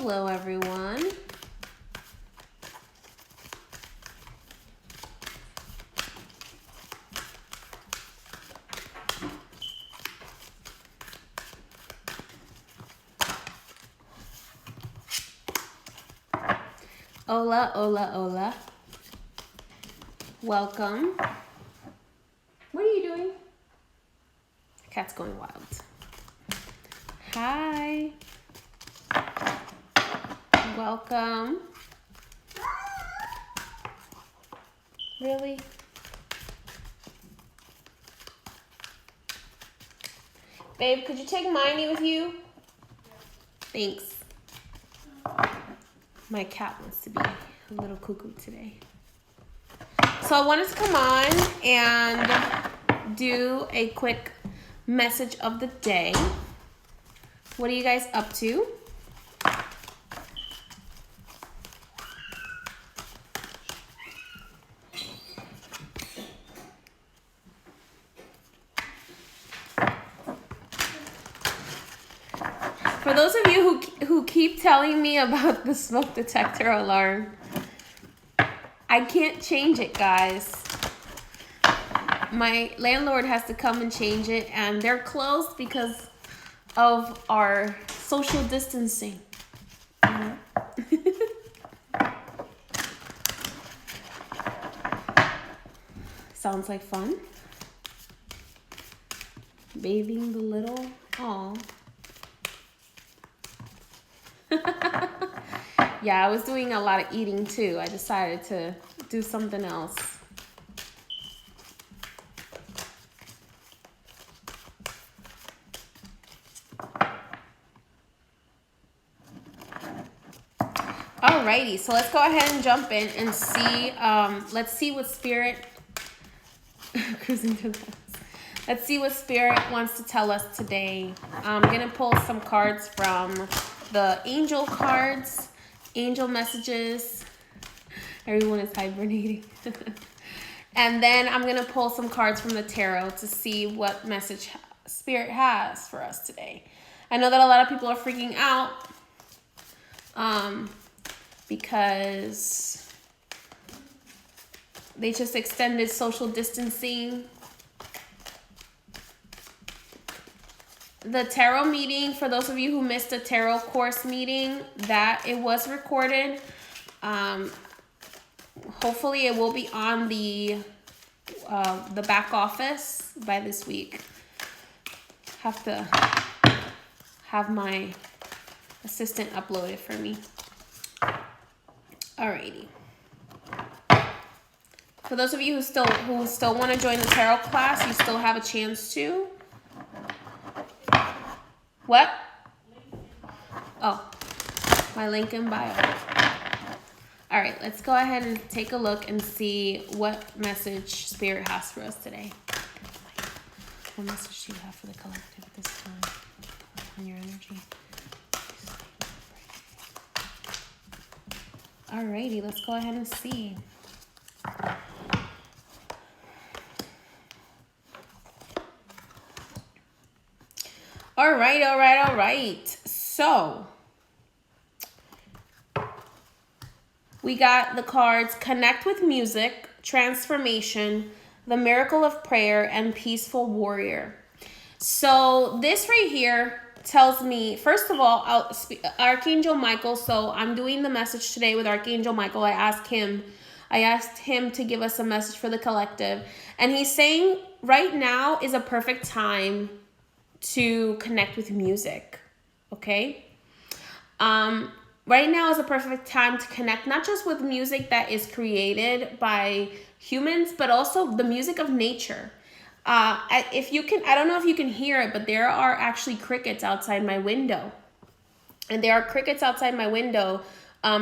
Hello, everyone. Hola, hola, hola. Welcome. What are you doing? Cat's going wild. Hi. Welcome. Really? Babe, could you take Miney with you? Thanks. My cat wants to be a little cuckoo today. So I wanted to come on and do a quick message of the day. What are you guys up to? For those of you who keep telling me about the smoke detector alarm, I can't change it, guys. My landlord has to come and change it, and they're closed because of our social distancing. Sounds like fun. Bathing the little, aw. Yeah, I was doing a lot of eating too. I decided to do something else. Alrighty, so let's go ahead and jump in and see. Let's see what Spirit cruising to this. Let's see what Spirit wants to tell us today. I'm gonna pull some cards from the angel cards, angel messages. Everyone is hibernating. And then I'm gonna pull some cards from the tarot to see what message Spirit has for us today. I know that a lot of people are freaking out because they just extended social distancing. The tarot meeting, for those of you who missed the tarot course meeting, that it was recorded. Hopefully it will be on the back office by this week. Have to have my assistant upload it for me. Alrighty. For those of you who still want to join the tarot class, you still have a chance to. What? Oh, my link in bio. All right, let's go ahead and take a look and see what message Spirit has for us today. What message do you have for the collective at this time on your energy? All righty, let's go ahead and see. All right. So, we got the cards Connect with Music, Transformation, The Miracle of Prayer, and Peaceful Warrior. So, this right here tells me, first of all, Archangel Michael. So, I'm doing the message today with Archangel Michael. I asked him to give us a message for the collective. And he's saying right now is a perfect time to connect with music, okay? Right now is a perfect time to connect not just with music that is created by humans, but also the music of nature. If you can, I don't know if you can hear it, but there are actually crickets outside my window. And there are crickets outside my window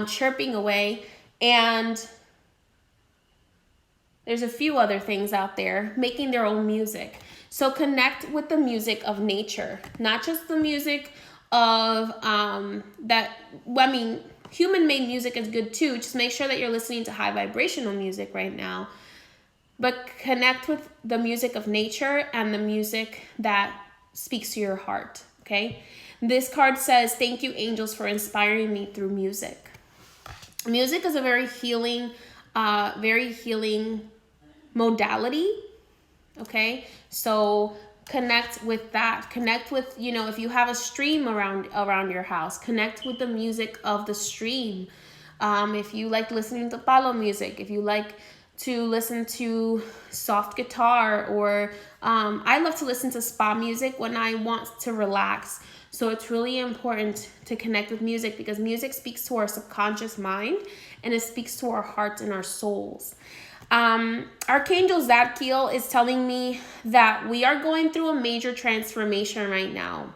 chirping away. And there's a few other things out there making their own music. So connect with the music of nature, not just the music of human-made music is good too. Just make sure that you're listening to high vibrational music right now. But connect with the music of nature and the music that speaks to your heart, okay? This card says, thank you, angels, for inspiring me through music. Music is a very healing modality, okay? So connect with that. Connect with, you know, if you have a stream around your house, connect with the music of the stream. If you like listening to palo music, if you like to listen to soft guitar, or I love to listen to spa music when I want to relax. So it's really important to connect with music, because music speaks to our subconscious mind, and it speaks to our hearts and our souls. Archangel Zadkiel is telling me that we are going through a major transformation right now.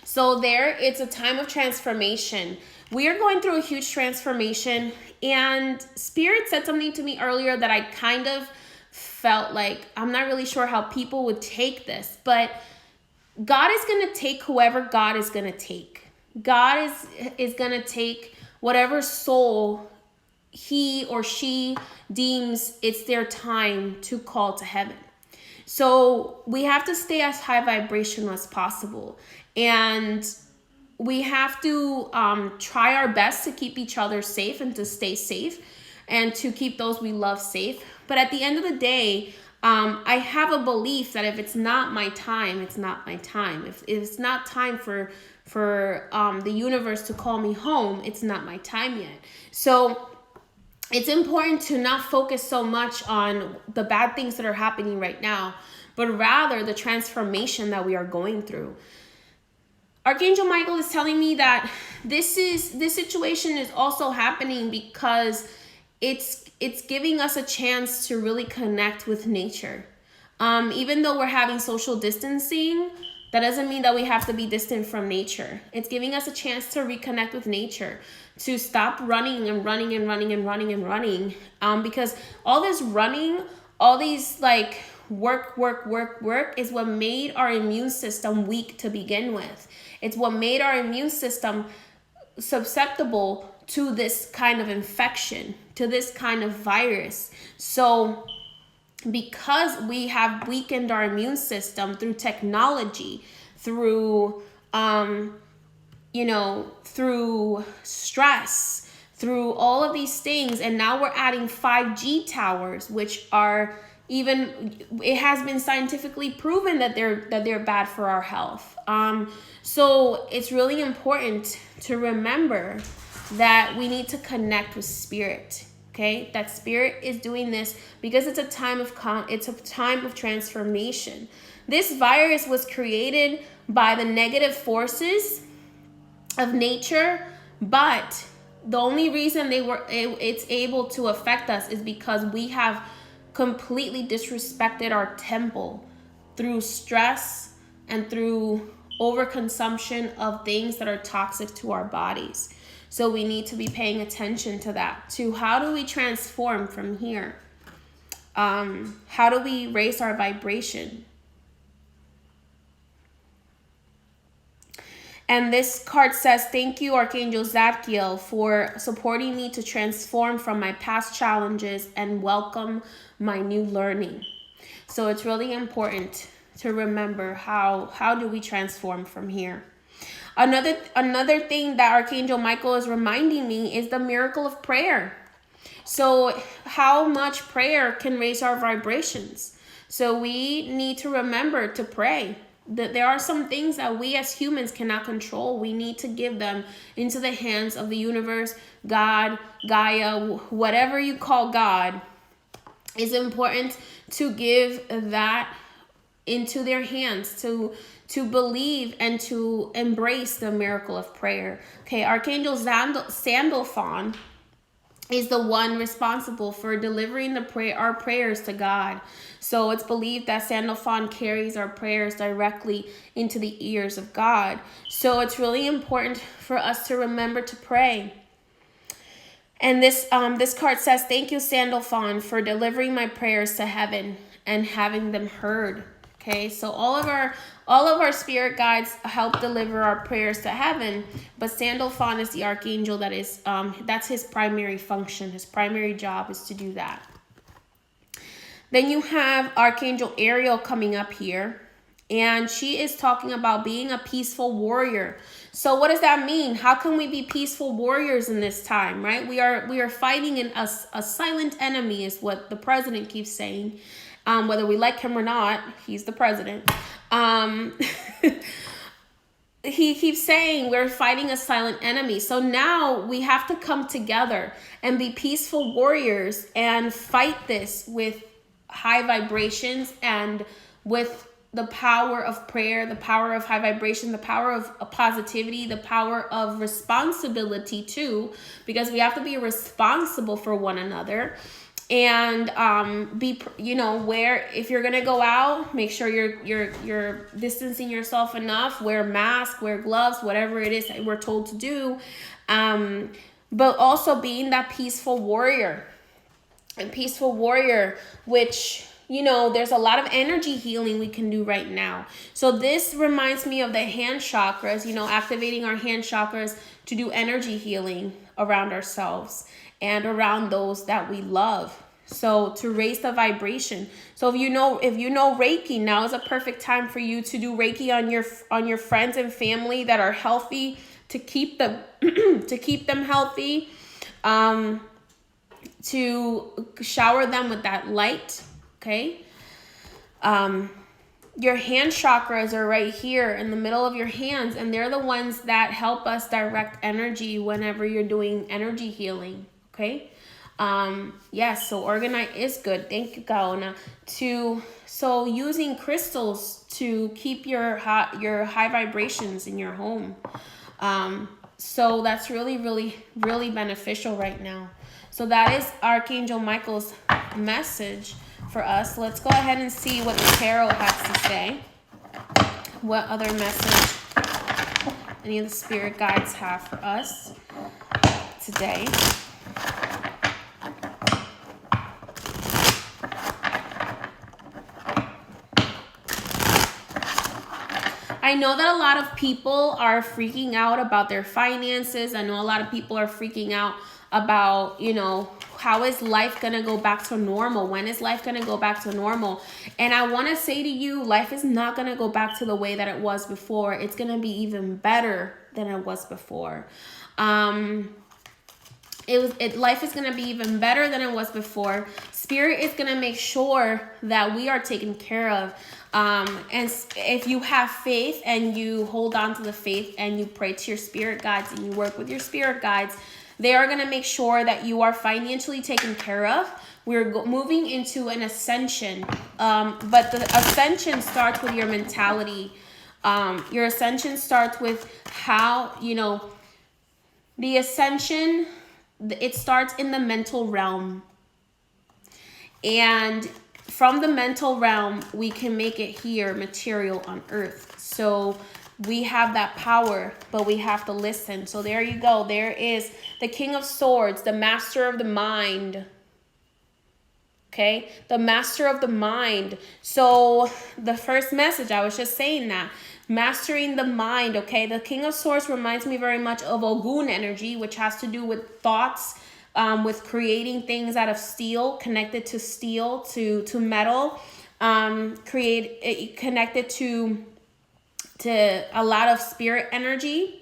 So it's a time of transformation. We are going through a huge transformation, and Spirit said something to me earlier that I kind of felt like, I'm not really sure how people would take this, but God is going to take whoever God is going to take. God is going to take whatever soul he or she deems it's their time to call to heaven. So we have to stay as high vibrational as possible. And we have to try our best to keep each other safe and to stay safe and to keep those we love safe. But at the end of the day, I have a belief that if it's not my time, it's not my time. If it's not time for the universe to call me home, it's not my time yet. So it's important to not focus so much on the bad things that are happening right now, but rather the transformation that we are going through. Archangel Michael is telling me that this situation is also happening because it's giving us a chance to really connect with nature. Even though we're having social distancing, that doesn't mean that we have to be distant from nature. It's giving us a chance to reconnect with nature, to stop running and running and running and running and running. Because all this running, all these like work is what made our immune system weak to begin with. It's what made our immune system susceptible to this kind of infection, to this kind of virus. So because we have weakened our immune system through technology, through through stress, through all of these things, and now we're adding 5G towers, which are it has been scientifically proven that they're bad for our health. So it's really important to remember that we need to connect with spirit. Okay, that spirit is doing this because it's a time of transformation. This virus was created by the negative forces of nature, but the only reason it's able to affect us is because we have completely disrespected our temple through stress and through overconsumption of things that are toxic to our bodies. So we need to be paying attention to that, to how do we transform from here? How do we raise our vibration? And this card says, thank you, Archangel Zadkiel, for supporting me to transform from my past challenges and welcome my new learning. So it's really important to remember how do we transform from here. Another thing that Archangel Michael is reminding me is the miracle of prayer. So how much prayer can raise our vibrations? So we need to remember to pray. That there are some things that we as humans cannot control. We need to give them into the hands of the universe, God, Gaia, whatever you call God. It's important to give that into their hands, to believe and to embrace the miracle of prayer. Okay, Archangel Sandalphon is the one responsible for delivering our prayers to God. So it's believed that Sandalphon carries our prayers directly into the ears of God. So it's really important for us to remember to pray. And this card says, thank you, Sandalphon, for delivering my prayers to heaven and having them heard. Okay, so all of our spirit guides help deliver our prayers to heaven, but Sandalphon is the archangel that is that's his primary function. His primary job is to do that. Then you have Archangel Ariel coming up here, And she is talking about being a peaceful warrior. So what does that mean? How can we be peaceful warriors in this time, right? We are fighting a silent enemy, is what the president keeps saying. Whether we like him or not, he's the president. He keeps saying we're fighting a silent enemy. So now we have to come together and be peaceful warriors and fight this with high vibrations and with the power of prayer, the power of high vibration, the power of positivity, the power of responsibility too, because we have to be responsible for one another. And be, where if you're gonna go out, make sure you're distancing yourself enough. Wear mask, wear gloves, whatever it is that we're told to do. But also being that peaceful warrior, which there's a lot of energy healing we can do right now. So this reminds me of the hand chakras. Activating our hand chakras to do energy healing around ourselves and around those that we love. So to raise the vibration. So if you know Reiki, now is a perfect time for you to do Reiki on your friends and family that are healthy, to keep them healthy, to shower them with that light. Okay. Your hand chakras are right here in the middle of your hands, and they're the ones that help us direct energy whenever you're doing energy healing. Okay. Yes, so organite is good. Thank you, Kaona. So using crystals to keep your high vibrations in your home. So that's really, really, really beneficial right now. So that is Archangel Michael's message for us. Let's go ahead and see what the tarot has to say. What other message any of the spirit guides have for us today. I know that a lot of people are freaking out about their finances. I know a lot of people are freaking out about, how is life going to go back to normal? When is life going to go back to normal? And I want to say to you, life is not going to go back to the way that it was before. It's going to be even better than it was before. Life is going to be even better than it was before. Spirit is going to make sure that we are taken care of. And if you have faith and you hold on to the faith and you pray to your spirit guides and you work with your spirit guides, they are going to make sure that you are financially taken care of. We're moving into an ascension. But the ascension starts with your mentality. Your ascension starts with how, the ascension, it starts in the mental realm. And from the mental realm, we can make it here material on earth. So we have that power, but we have to listen. So there you go. There is the King of Swords, the master of the mind. Okay, the master of the mind. So the first message, I was just saying that. Mastering the mind, okay? The King of Swords reminds me very much of Ogun energy, which has to do with thoughts, with creating things out of steel, connected to steel, to metal, connected to a lot of spirit energy.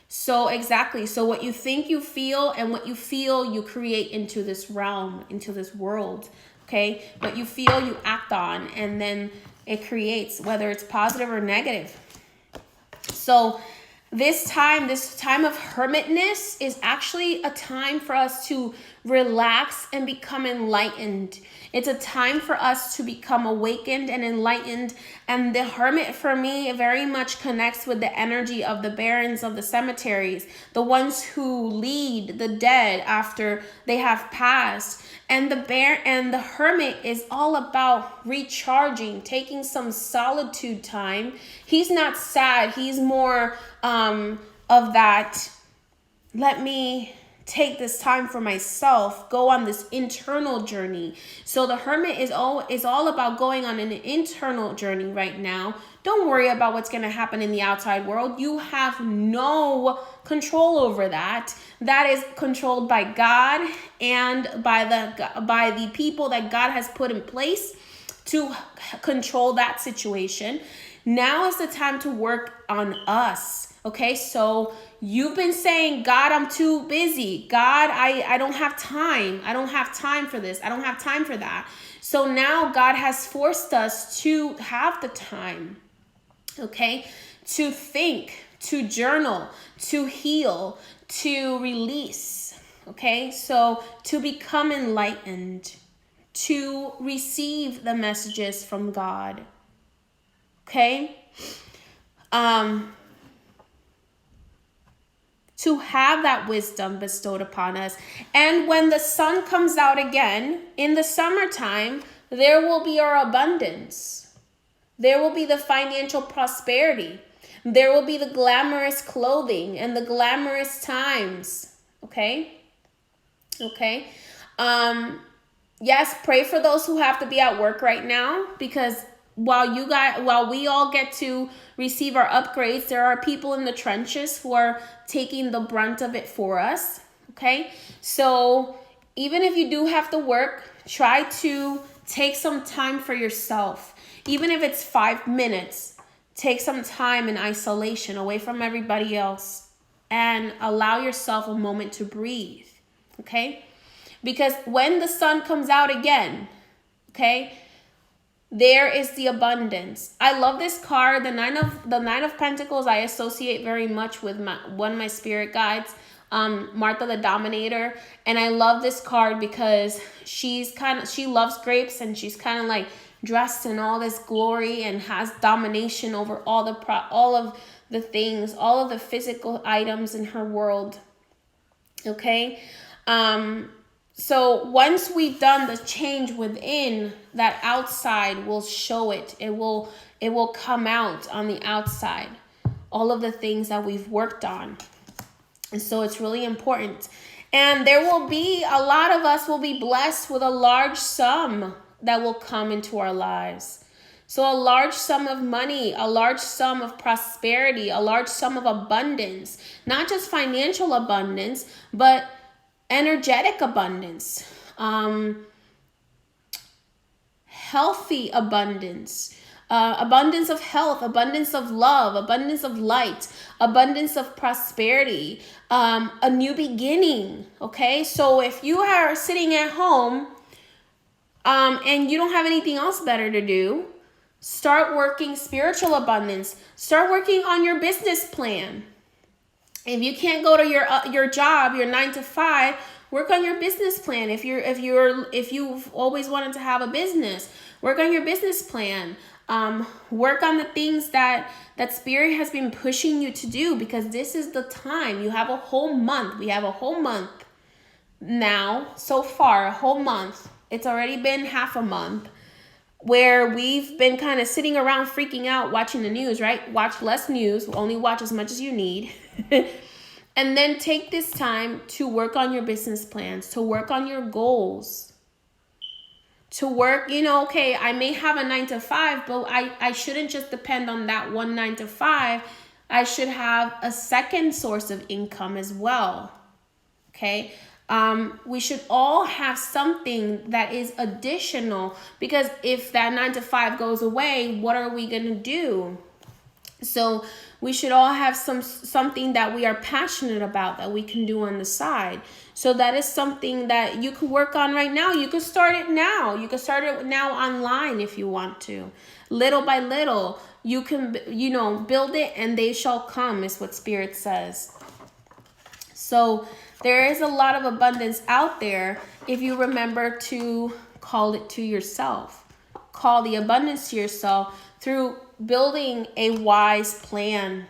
So exactly. So what you think you feel, and what you feel you create into this realm, into this world. Okay. What you feel you act on, and then it creates, whether it's positive or negative. So this time of hermitness is actually a time for us to relax and become enlightened. It's a time for us to become awakened and enlightened. And the hermit, for me, very much connects with the energy of the barons of the cemeteries, the ones who lead the dead after they have passed. And the hermit is all about recharging, taking some solitude time. He's not sad. He's more of that, let me take this time for myself, go on this internal journey. So the hermit is all about going on an internal journey right now. Don't worry about what's going to happen in the outside world. You have no control over that. That is controlled by God and by the people that God has put in place. to control that situation. Now is the time to work on us. Okay, so you've been saying, God, I'm too busy. God, I don't have time. I don't have time for this. I don't have time for that. So now God has forced us to have the time, okay, to think, to journal, to heal, to release, okay? So to become enlightened, to receive the messages from God, okay? To have that wisdom bestowed upon us. And when the sun comes out again in the summertime, there will be our abundance. There will be the financial prosperity. There will be the glamorous clothing and the glamorous times. Okay? Okay? Yes, pray for those who have to be at work right now, because while we all get to receive our upgrades, there are people in the trenches who are taking the brunt of it for us. Okay? So even if you do have to work, try to take some time for yourself. Even if it's 5 minutes, take some time in isolation away from everybody else and allow yourself a moment to breathe. Okay? Because when the sun comes out again, okay, there is the abundance. I love this card, the Nine of Pentacles. I associate very much with one of my spirit guides, Martha the Dominator, and I love this card because she loves grapes, and she's kind of like dressed in all this glory and has domination over all of the things, all of the physical items in her world. Okay? So once we've done the change within, that outside will show it. It will come out on the outside. All of the things that we've worked on. And so it's really important. And a lot of us will be blessed with a large sum that will come into our lives. So a large sum of money, a large sum of prosperity, a large sum of abundance. Not just financial abundance, but energetic abundance, healthy abundance, abundance of health, abundance of love, abundance of light, abundance of prosperity, a new beginning. Okay, so if you are sitting at home and you don't have anything else better to do, start working spiritual abundance. Start working on your business plan. If you can't go to your job, your 9 to 5, work on your business plan. If you've always wanted to have a business, work on your business plan. Work on the things that Spirit has been pushing you to do, because this is the time. You have a whole month. We have a whole month now so far, a whole month. It's already been half a month where we've been kind of sitting around freaking out watching the news, right? Watch less news. Only watch as much as you need. And then take this time to work on your business plans, to work on your goals, to work, okay, I may have a 9 to 5, but I shouldn't just depend on that one 9 to 5. I should have a second source of income as well. Okay. We should all have something that is additional, because if that 9 to 5 goes away, what are we going to do? So we should all have something that we are passionate about that we can do on the side. So that is something that you could work on right now. You could start it now. You could start it now online if you want to. Little by little, you can, build it and they shall come, is what Spirit says. So there is a lot of abundance out there if you remember to call it to yourself. Call the abundance to yourself through building a wise plan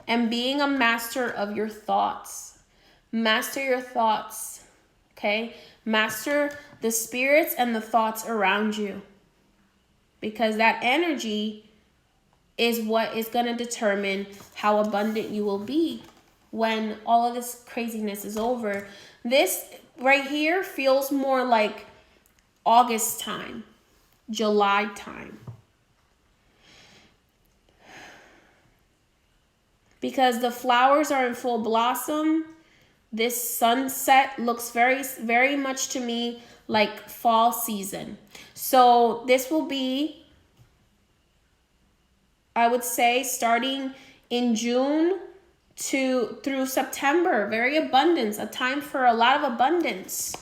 and being a master of your thoughts. Master your thoughts, okay? Master the spirits and the thoughts around you, because that energy is what is going to determine how abundant you will be when all of this craziness is over. This right here feels more like August time, July time. Because the flowers are in full blossom. This sunset looks very, very much to me like fall season. So this will be, I would say, starting in June through September, very abundance, a time for a lot of abundance.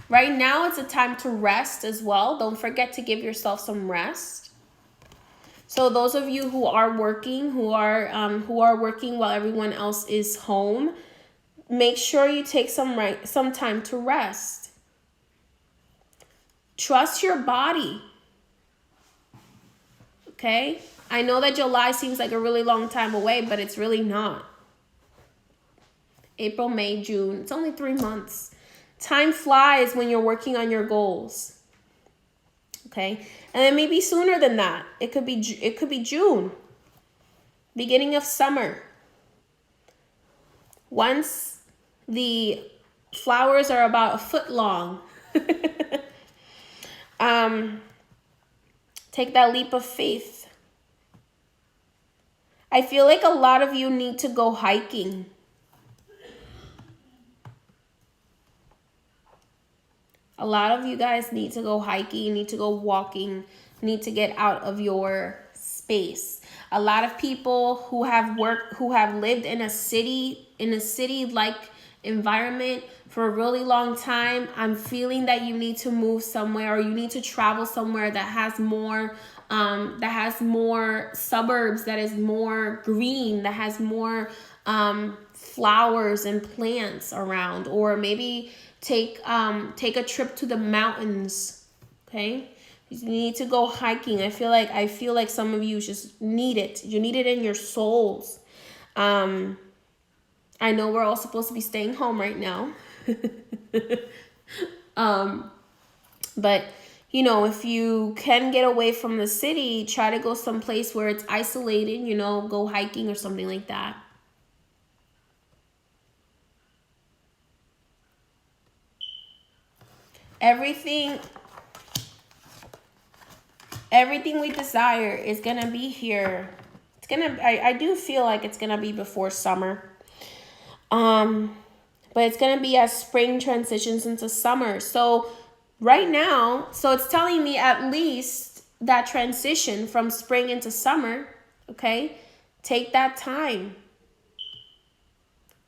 Right now, it's a time to rest as well. Don't forget to give yourself some rest. So those of you who are working, who are working while everyone else is home, make sure you take some time to rest. Trust your body. Okay? I know that July seems like a really long time away, but it's really not. April, May, June. It's only 3 months. Time flies when you're working on your goals. Okay? And then maybe sooner than that. It could be June. Beginning of summer. Once the flowers are about a foot long. Take that leap of faith. I feel like a lot of you need to go hiking. A lot of you guys need to go hiking, need to go walking, need to get out of your space. A lot of people who have lived in a city-like environment for a really long time, I'm feeling that you need to move somewhere, or you need to travel somewhere that has more suburbs, that is more green, that has more flowers and plants around, or maybe take a trip to the mountains. Okay, you need to go hiking. I feel like some of you just need it. You need it in your souls. I know we're all supposed to be staying home right now. But if you can get away from the city, try to go someplace where it's isolated, go hiking or something like that. Everything we desire is gonna be here. I do feel like it's gonna be before summer. But it's gonna be as spring transitions into summer. So right now, it's telling me at least that transition from spring into summer, okay? Take that time.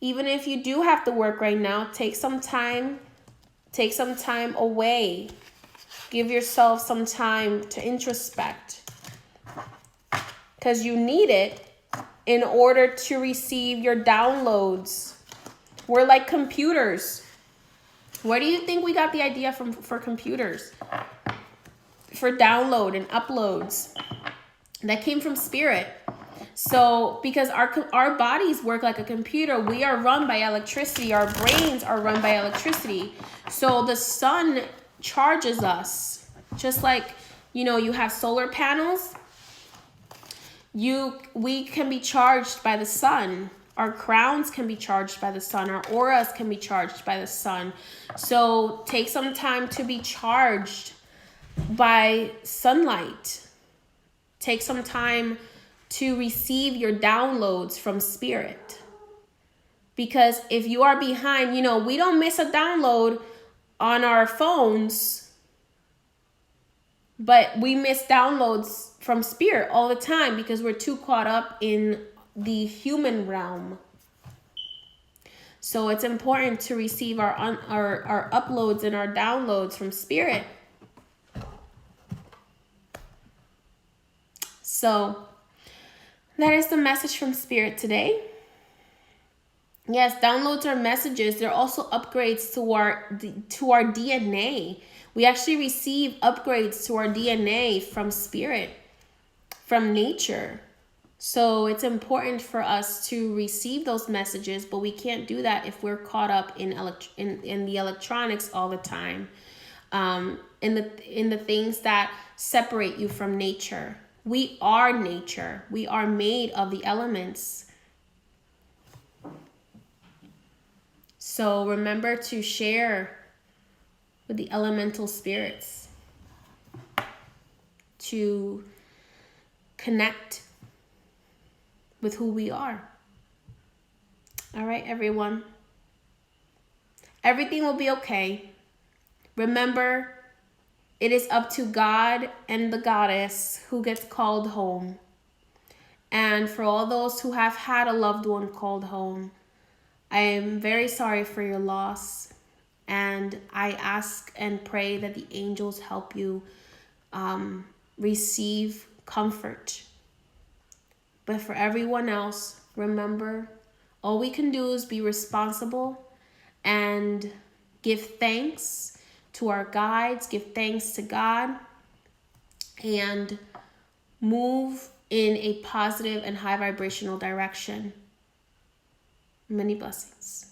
Even if you do have to work right now, take some time away. Give yourself some time to introspect, because you need it in order to receive your downloads. We're like computers. Where do you think we got the idea for computers? For download and uploads. That came from spirit. So because our bodies work like a computer, we are run by electricity. Our brains are run by electricity. So the sun charges us. Just like, you have solar panels. We can be charged by the sun. Our crowns can be charged by the sun. Our auras can be charged by the sun. So take some time to be charged by sunlight. Take some time to receive your downloads from spirit. Because if you are behind, we don't miss a download on our phones, but we miss downloads from spirit all the time because we're too caught up in the human realm. So it's important to receive our uploads and our downloads from spirit. So that is the message from spirit today. Yes, downloads are messages. They're also upgrades to our DNA. We actually receive upgrades to our DNA from spirit, from nature. So it's important for us to receive those messages, but we can't do that if we're caught up in the electronics all the time, in the things that separate you from nature. We are nature. We are made of the elements. So remember to share with the elemental spirits, to connect with who we are. All right, everyone. Everything will be okay. Remember, it is up to God and the goddess who gets called home. And for all those who have had a loved one called home, I am very sorry for your loss. And I ask and pray that the angels help you receive comfort. But for everyone else, remember, all we can do is be responsible and give thanks to our guides, give thanks to God, and move in a positive and high vibrational direction. Many blessings.